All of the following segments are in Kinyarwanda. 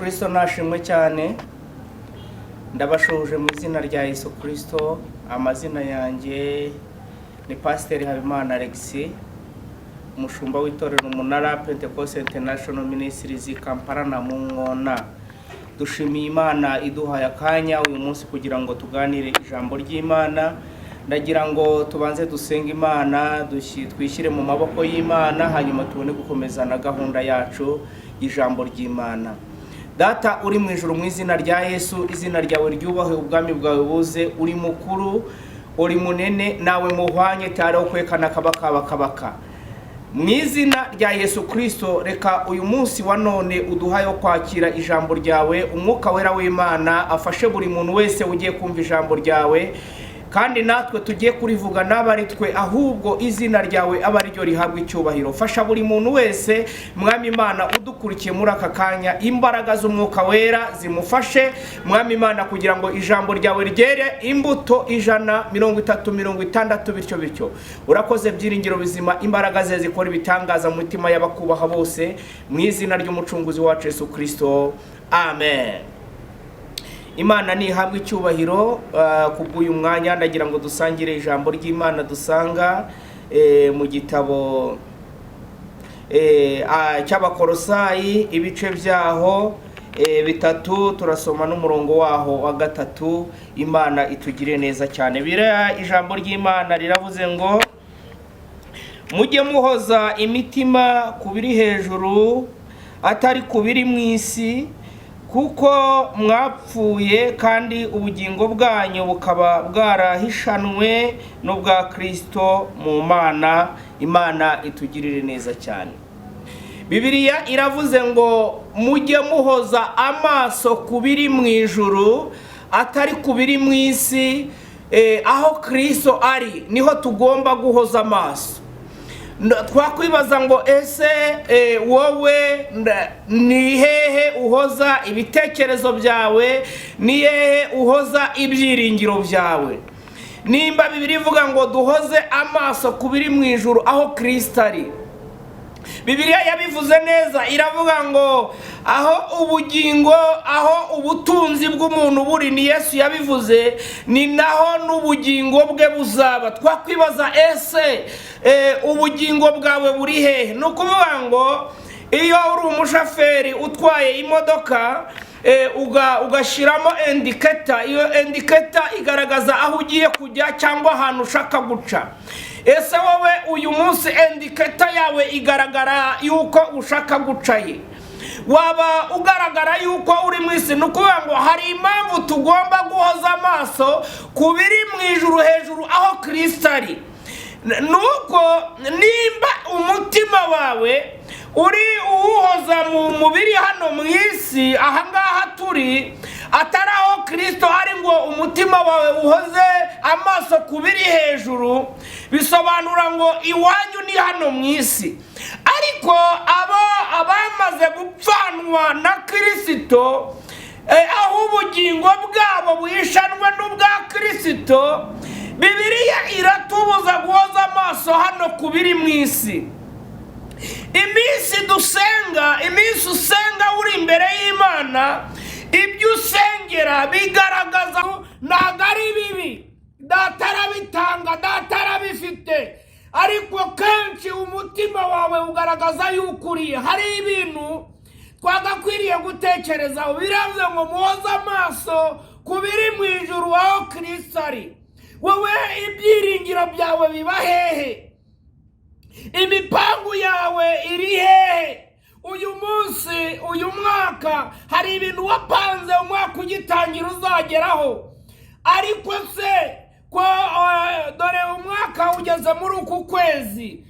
Kristo nashimwe cyane. Ndabashuje mu izina rya Yesu Kristo. Amazina yanjye ni Pastor Habimana Alexis, umushumba w'itorero Umunara Pentecost International Ministries Kampala na Mungona. Dushimiye Imana iduhaye akanya uyu munsi kugira ngo tuganire ijambo ry'Imana. Ndagira ngo tubanze dusenga Imana, twishyire mu maboko y'Imana, hanyuma tubone gukomeza na gahunda yacu y'ijambo ry'Imana. Data uri mu ijuru, mu izina rya Yesu, izina ryawe ryubahwe, ubwami bwawe buze, uri mukuru, uri munene, nawe muhwanye taro kwekana kabaka. Mu izina rya Yesu Kristo, reka uyu munsi wa none uduhayo kwakira ijambo ryawe. Umwuka wera w'Imana afashe buri muntu wese ugiye kumva ijambo ryawe, kandi natwe tugiye kurivuga n'abari twe, ahubwo izina ryawe aba ryo rihabwa icyubahiro. Fasha buri muntu wese Mwami Imana udukurikiye muri aka kanya, imbaraga z'umwuka wera zimufashe Mwami Imana, kugira ngo ijambo ryawe ryere imbuto 130-160 bityo. Urakoze byiringiro bizima, imbaraga ze zikora ibitangaza mu mitima y'abakubaha bose, mu izina ry'umucunguzi wacu Yesu Kristo, amen. Imana ni ihabwa icyubahiro. Kubw'uyu mwanya ndagira ngo dusangire ijambo ry'Imana dusanga mu gitabo cy'Abakolosayi, ibice byaho 3, turasoma n'umurongo waho wa 3. Imana itugire neza cyane. Bira ijambo ry'Imana riravuze ngo mujye muhoza imitima kubiri hejuru atari kubiri mu isi, kuko mwapfuye kandi ubugingo bwanyu bukaba bwarahishanwe n'ubwa Kristo mu Mana. Imana itugirire neza cyane. Bibiliya iravuze ngo mujye muhoza amaso kubiri mu ijuru atari kubiri mu isi. Aho Kristo ari niho tugomba guhoza amaso. Twakwibaza ngo ese wowe ni hehe uhoza ibitekerezo byawe, ni hehe uhoza ibyiringiro byawe? Nimba Bibiliya ivuga ngo duhoze amaso kubiri mu ijuru aho Kristo ari, Bibiliya yabivuze neza, iravuga ngo aho ubugingo, aho ubutunzi bw'umuntu buri, ni Yesu yabivuze, ni naho n'ubugingo bwe buzaba. Twakwibaza ese ubugingo bwawe buri hehe? No kuvuga ngo iyo uri umushoferi utwaye imodoka, ugashiramo indicator, iyo indicator igaragaza aho ugiye kujya cyangwa ahantu ushaka guca. Ese wowe uyu munsi indicator yawe igaragara yuko ushaka gucaye? Waba ugaragara yuko uri mu isi? Nukuvuga ngo hari impamvu tugomba guhoza amaso kubiri mu ijuru hejuru aho Kristo ari. Nuko nimba umutima wawe uri uwuhoza mu mubiri hano mu isi, ahangaha turi, atari aho Kristo ari ngo umutima wawe uhoze amaso kubiri hejuru, bisobanura ngo iwanyu ni hano mu isi. Ariko abamaze gupfanwa na Kristo, aho ubugingo bwabo buhishanwe n'ubwa Kristo, Bibiliya iratubuza guhoza amaso hano kubiri mu isi. Iminsi dusenga, iminsi usenga uri imbere y'Imana, ibyo usengera bigaragaza ntabwo ari bibi, Data arabitanga, Data arabifite, ariko kenshi umutima wawe ugaragaza yuko uriye. Hari ibintu twagakwiriye gutekerezaho. Biravuze ngo muhoze amaso kubiri mu ijuru aho Kristo ari. Wowe ibyiringiro byawe biba hehe? Imipangu yawe iri hehe? Uyu munsi, uyu mwaka, hari ibintu wapanze umwaka ugitangira uzageraho, ariko se ko dore umwaka ugeze muri uku kwezi,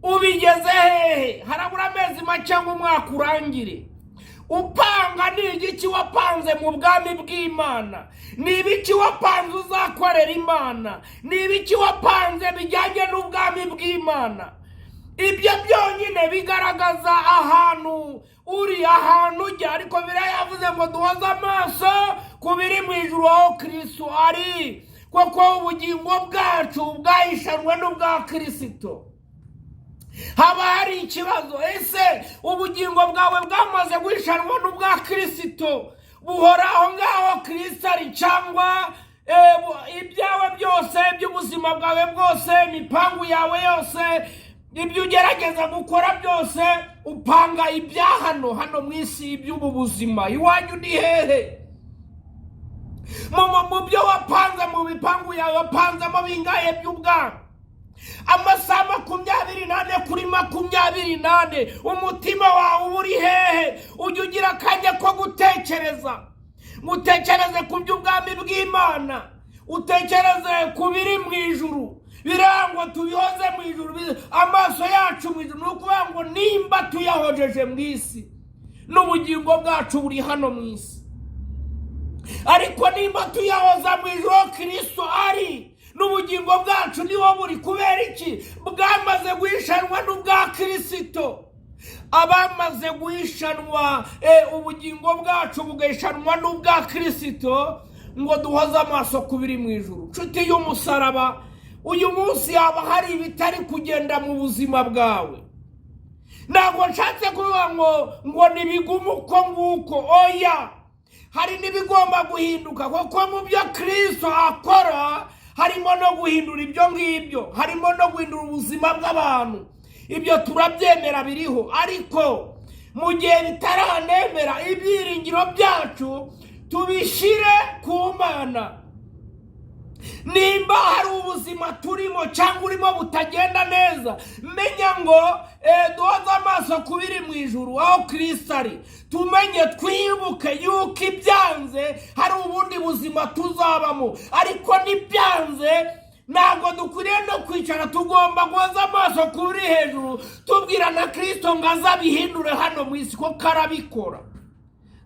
ubigeze hehe? Harabura amezi make ngo umwaka urangire. Upanga ni igiki wapanze mu bwami bw'Imana? Ni ibiki wapanze uzakorera Imana? Ni ibiki wapanze bijyanye n'ubwami bw'Imana? Ibyo byonyine bigaragaza ahantu uri, ahantu ujya. Ariko Bibiliya yavuze ngo duhoze amaso kubiri mu ijuru aho Kristo ari, kuko ubugingo bwacu bwahishanwe n'ubwa Kristo. haba hari ikibazo. Ese ubugingo bwawe bwamaze guhishanwa n'ubwa Kristo buhora aho ngaho Kristo ari, cyangwa ibyawe byose by'ubuzima bwawe bwose, imipangu yawe yose, ibyo ugerageza gukora byose upanga ibya hano mu isi iby'ubu buzima? Iwanyu ni hehe? mu byo wapanze mu mipangu yawe wapanzemo bingahe by'ubwami? Amasaha 24 kuri 24 umutima wawe uri hehe? Ujya ugira akanya ko gutekereza, utekereze ku by'ubwami bw'Imana, utekereze ku biri mu ijuru, birangwa tubihoze mu ijuru, amaso yacu mu ijuru. Nukuvuga ngo nimba tuyahojeje mu isi n'ubugingo bwacu buri hano mu isi, ariko nimba tuyahoza mu ijuru Kristo ari, n'ubugingo bwacu niho buri. Kubera iki? Bwamaze guhishanwa n'ubwa Kristo. Abamaze guhishanwa ubugingo bwacu bugahishanwa n'ubwa Kristo, ngo duhoze amaso ku biri mu ijuru. Nshuti y'umusaraba, uyu munsi haba hari ibitari kugenda mu buzima bwawe. Ntabwo nshatse kuvuga ngo nibigume uko nguko, oya, hari n'ibigomba guhinduka, kuko mu byo Kristo akora harimo no guhindura ibyo ngibyo, harimo no guhindura ubuzima bw'abantu. Ibyo turabyemera biriho, ariko mu gihe bitaranemera, ibyiringiro byacu tubishire ku Mana. Nimba hari ubuzima turimo cyangwa urimo butagenda neza, menya ngo duhoze amaso ku biri mu ijuru aho Kristo ari. Tumenye, twibuke yuko ibyanze hari ubundi buzima tuzabamo, ariko nibyanze ntabwo dukwiriye no kwicara. Tugomba guhoza amaso ku biri hejuru, tubwira na Kristo ngo azabihindure hano mu isi, ko karabikora.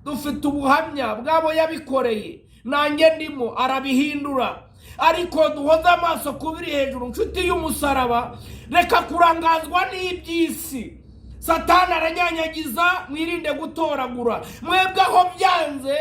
Dufite ubuhamya bwabo yabikoreye, nanjye ndimo, arabihindura. Ariko duhoze amaso ku biri hejuru. Nshuti y'umusaraba, reka kurangazwa n'iby'isi. Satani aranyanyagiza, mwirinde gutoragura. Mwebwe aho byanze,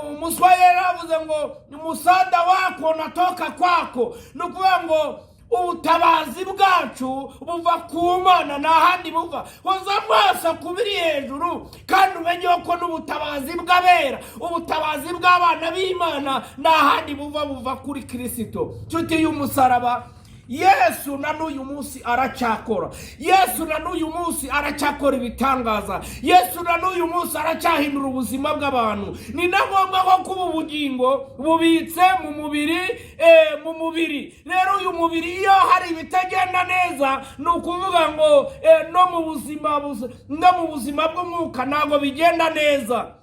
umuswahili yaravuze ngo umusada wako natoka kwako. Nukuvuga ngo ubutabazi bwacu buva ku Mana, nta handi buva. Hoza amaso ku biri hejuru, kandi umenye ko n'ubutabazi bw'abera, ubutabazi bw'abana b'Imana, nta handi buva kuri Kristo. Nshuti y'umusaraba, Yesu na n'uyu munsi aracyakora. Yesu na n'uyu munsi aracyakora ibitangaza. Yesu na n'uyu munsi aracyahindura ubuzima bw'abantu. Ni na ngombwa ko kuba ubugingo bubitse mu mubiri. Rero uyu mubiri iyo hari ibitagenda neza, ni ukuvuga ngo no mu buzima bw'umwuka ntabwo bigenda neza.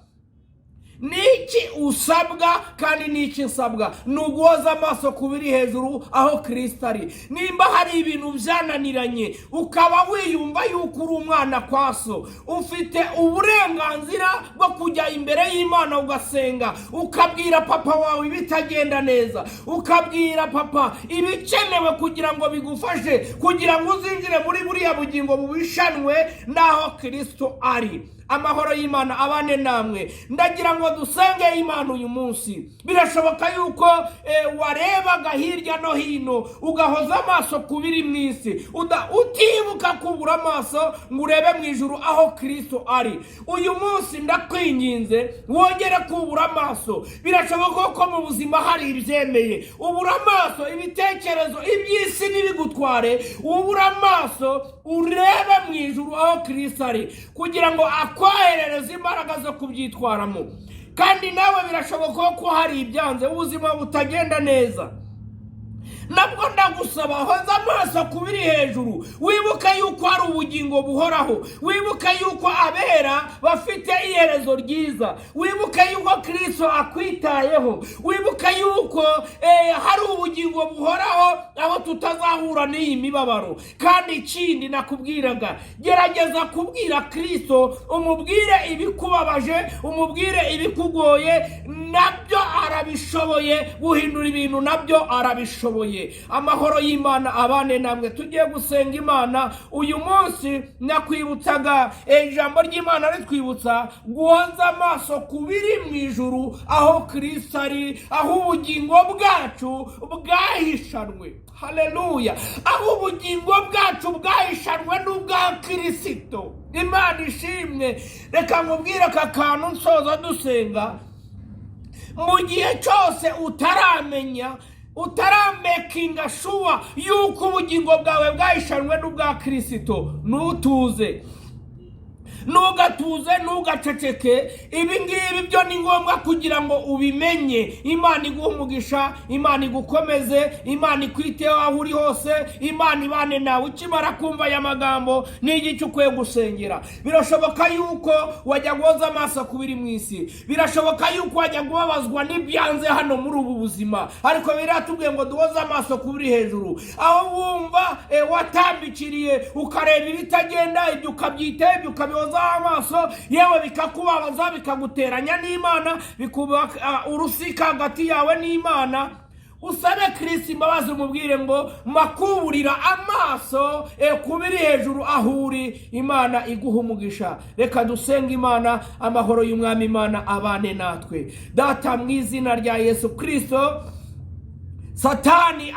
Niki usabwa kandi niki nsabwa? Ni uguhoza amaso ku biri hejuru aho Kristo ari. Nimba hari ibintu byananiranye, ukaba wiyumva yuko uri umwana kwa so, ufite uburenganzira bwo kujya imbere y'Imana ugasenga, ukabwira papa wawe ibitagenda neza, ukabwira papa ibikenewe kugira ngo bigufashe, kugira ngo uzinjire muri buriya bugingo bubishanwe n'aho Kristo ari. Amahoro y'Imana abane namwe. Ndagira ngo dusenge Imana uyu munsi. Birashoboka yuko warebaga hirya no hino, ugahoza amaso ku biri mu isi, utibuka kubura amaso ngo urebe mu ijuru aho Kristo ari. Uyu munsi ndakwinginze wongere kubura amaso. Birashoboka ko mu buzima hari ibyemeye, ubura amaso ibitekerezo iby'isi n'ibigutware, ubura amaso urebe mu ijuru aho Kristo ari, kugira ngo akwoherereze imbaraga zo kubyitwaramo. Kandi nawe birashoboka ko hari ibyanze, ubuzima butagenda neza, nabwo ndagusaba hoza amaso ku biri hejuru. Wibuke yuko hari ubugingo buhoraho, wibuke yuko abera bafite iherezo ryiza, wibuke yuko Kristo akwitayeho, wibuke yuko hari ubugingo buhoraho aho tutazahura n'iyi mibabaro. Kandi ikindi nakubwiraga, gerageza kubwira Kristo, umubwire ibikubabaje, umubwire ibikugoye, nabyo arabishoboye. Guhindura ibintu nabyo arabishoboye. abishoboye. Amahoro y'Imana abane namwe. Tugiye gusenga Imana uyu munsi. Nakwibutsaga ijambo ry'Imana ritwibutsa guhoza amaso ku biri mu ijuru, aho Kristo ari, aho ubugingo bwacu bwahishanwe. Haleluya! Aho ubugingo bwacu bwahishanwe n'ubwa Kristo. Imana ishimwe. Reka nkubwire aka kantu nsoza dusenga. Mu gihe cyose utaramekinga shuwa yuko ubugingo bwawe bwahishanwe n'ubwa Kristo, ntutuze, ntugatuze, ntugaceceke. Ibi ngibi byo ni ngombwa kugira ngo ubimenye. Imana iguha umugisha, Imana igukomeze, Imana ikwiteho aho uri hose, Imana ibane nawe. Ukimara kumva aya magambo ni iki ukwiye gusengera. Birashoboka yuko wajya guhoza amaso ku biri mu isi, birashoboka yuko wajya kubabazwa n'ibyanze hano muri ubu buzima, ariko biratubwiye ngo duhoze amaso ku biri hejuru, aho wumva watambikiriye ukareba ibitagenda, ibyo ukabyitaho, ibyo ukabihoza amaso, yewe bikakubabaza, bikaguteranya n'Imana, bikuba urusika hagati yawe n'Imana. Usabe Kristo imbabazi, umubwire ngo makuburira amaso kubiri hejuru aho uri. Imana iguha umugisha. Reka dusenga Imana. Amahoro y'Umwami Imana abane natwe. Data, mu izina rya Yesu Kristo, Satani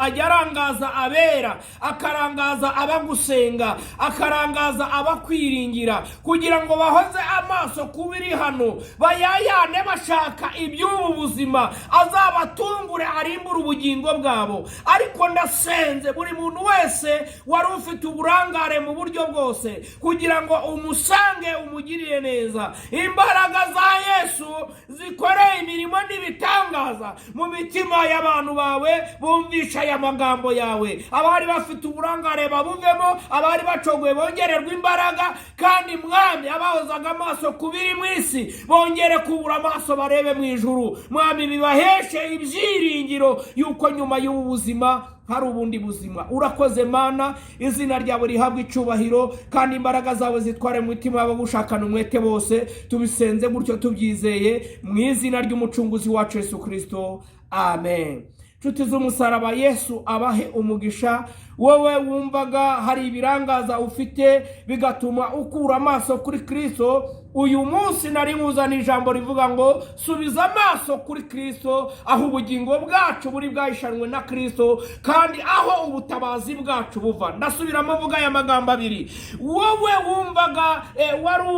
ajarangaza abera, akarangaza abagusenga, akarangaza abakwiringira, kugira ngo bahoze amaso kubiri hano, bayayane bashaka iby'ubu buzima, azabatungure arimbura ubugingo bwabo. Ariko ndasenze buri muntu wese wari ufite uburangare mu buryo bwose, kugira ngo umusange, umugirire neza. Imbaraga za Yesu zikoreye imirimo n'ibitangaza mu mitima y'abantu bawe bumvisha aya magambo yawe. Abari bafite uburangare babuvemo, abari bacogoye bongererwa imbaraga, kandi Mwami abahozaga amaso kubiri mu isi bongere kubura amaso barebe mu ijuru. Mwami, bibaheshe ibyiringiro yuko nyuma y'ubu buzima hari ubundi buzima. Urakoze Mana, izina ryawe rihabwa icyubahiro, kandi imbaraga zawe zitware mu mitima y'abagushakana umwete bose. Tubisenze gutyo tubyizeye mu izina ry'umucunguzi wacu Yesu Kristo. Amen. Nshuti z'umusaraba, Yesu abahe umugisha. Wowe wumvaga hari ibirangaza ufite bigatuma ukura amaso kuri Kristo, uyu munsi nari nkuzana ijambo rivuga ngo subiza amaso kuri Kristo, aho ubugingo bwacu buri bwahishanwe na Kristo, kandi aho ubutabazi bwacu buva. Ndasubiramo mvuga aya magambo abiri. Wowe wumvaga wari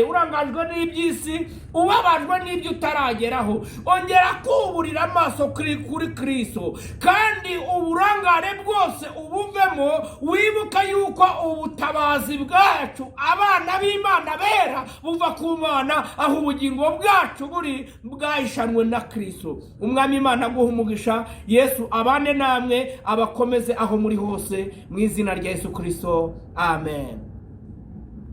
urangajwe n'iby'isi, ubabajwe n'ibyo utarageraho, ongera kuburira amaso kuri Kristo, kandi uburangare bwose ubuvemo. Wibuka yuko ubutabazi bwacu, abana b'Imana bera, buva ku Mana, aho ubugingo bwacu buri bwahishanwe na Kristo. Umwami Imana aguha umugisha. Yesu abane namwe, abakomeze aho muri hose, mu izina rya Yesu Kristo. Amen.